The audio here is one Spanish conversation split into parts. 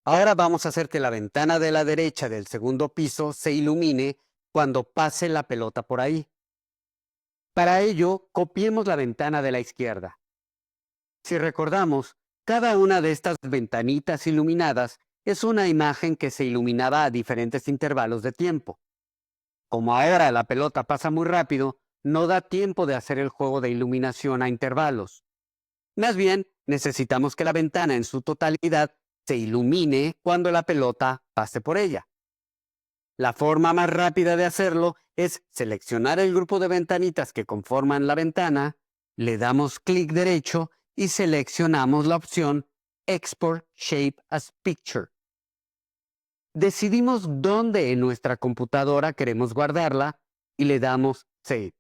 Ahora vamos a hacer que la ventana de la derecha del segundo piso se ilumine cuando pase la pelota por ahí. Para ello, copiemos la ventana de la izquierda. Si recordamos, cada una de estas ventanitas iluminadas es una imagen que se iluminaba a diferentes intervalos de tiempo. Como ahora la pelota pasa muy rápido, no da tiempo de hacer el juego de iluminación a intervalos. Más bien, necesitamos que la ventana en su totalidad se ilumine cuando la pelota pase por ella. La forma más rápida de hacerlo es seleccionar el grupo de ventanitas que conforman la ventana, le damos clic derecho y seleccionamos la opción Export Shape as Picture. Decidimos dónde en nuestra computadora queremos guardarla y le damos Save.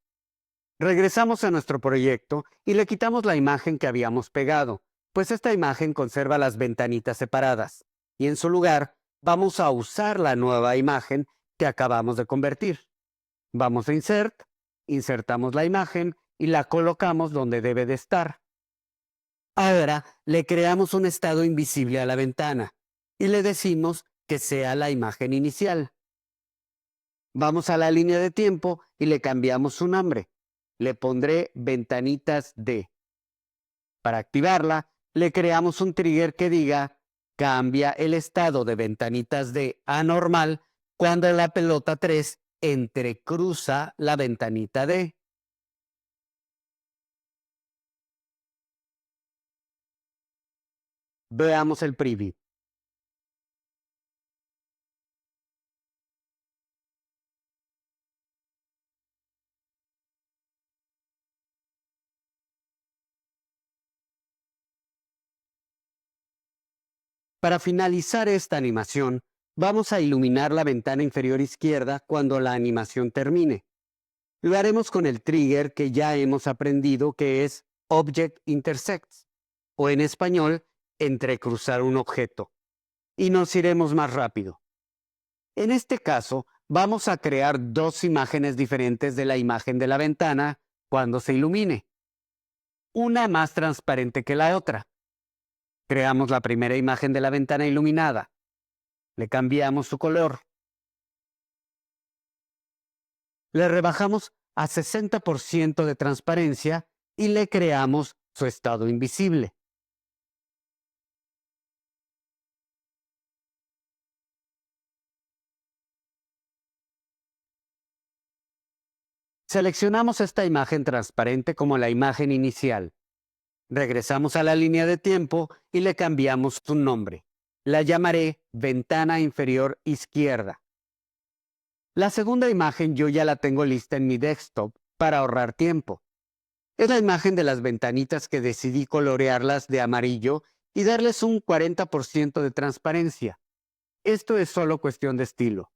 Regresamos a nuestro proyecto y le quitamos la imagen que habíamos pegado, pues esta imagen conserva las ventanitas separadas, y en su lugar vamos a usar la nueva imagen que acabamos de convertir. Vamos a Insert, insertamos la imagen y la colocamos donde debe de estar. Ahora le creamos un estado invisible a la ventana y le decimos que sea la imagen inicial. Vamos a la línea de tiempo y le cambiamos su nombre. Le pondré ventanitas D. Para activarla, le creamos un trigger que diga cambia el estado de ventanitas D a normal cuando la pelota 3 entrecruza la ventanita D. Veamos el preview. Para finalizar esta animación, vamos a iluminar la ventana inferior izquierda cuando la animación termine. Lo haremos con el trigger que ya hemos aprendido, que es Object Intersects, o en español, entrecruzar un objeto. Y nos iremos más rápido. En este caso, vamos a crear dos imágenes diferentes de la imagen de la ventana cuando se ilumine. Una más transparente que la otra. Creamos la primera imagen de la ventana iluminada. Le cambiamos su color. Le rebajamos a 60% de transparencia y le creamos su estado invisible. Seleccionamos esta imagen transparente como la imagen inicial. Regresamos a la línea de tiempo y le cambiamos su nombre. La llamaré ventana inferior izquierda. La segunda imagen yo ya la tengo lista en mi desktop para ahorrar tiempo. Es la imagen de las ventanitas que decidí colorearlas de amarillo y darles un 40% de transparencia. Esto es solo cuestión de estilo.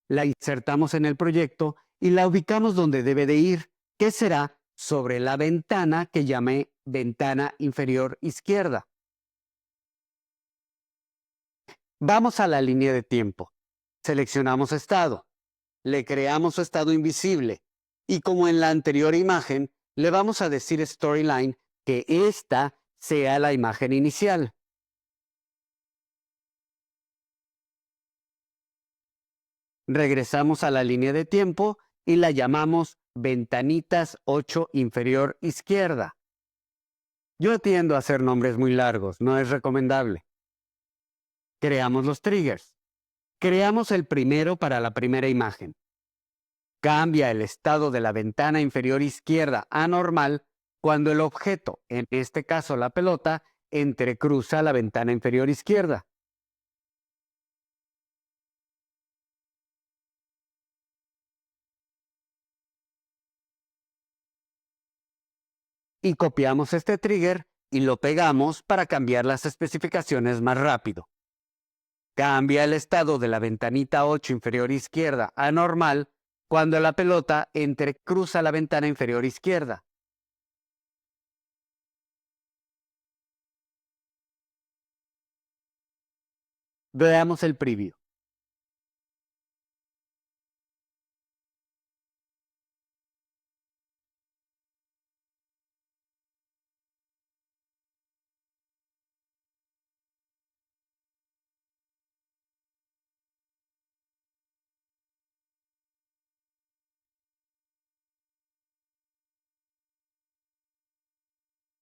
La insertamos en el proyecto y la ubicamos donde debe de ir, que será sobre la ventana que llamé ventana inferior izquierda. Vamos a la línea de tiempo. Seleccionamos estado. Le creamos su estado invisible. Y como en la anterior imagen, le vamos a decir Storyline que esta sea la imagen inicial. Regresamos a la línea de tiempo y la llamamos ventanitas 8 inferior izquierda. Yo tiendo a hacer nombres muy largos, no es recomendable. Creamos los triggers. Creamos el primero para la primera imagen. Cambia el estado de la ventana inferior izquierda a normal cuando el objeto, en este caso la pelota, entrecruza la ventana inferior izquierda. Y copiamos este trigger y lo pegamos para cambiar las especificaciones más rápido. Cambia el estado de la ventanita 8 inferior izquierda a normal cuando la pelota entrecruza la ventana inferior izquierda. Veamos el preview.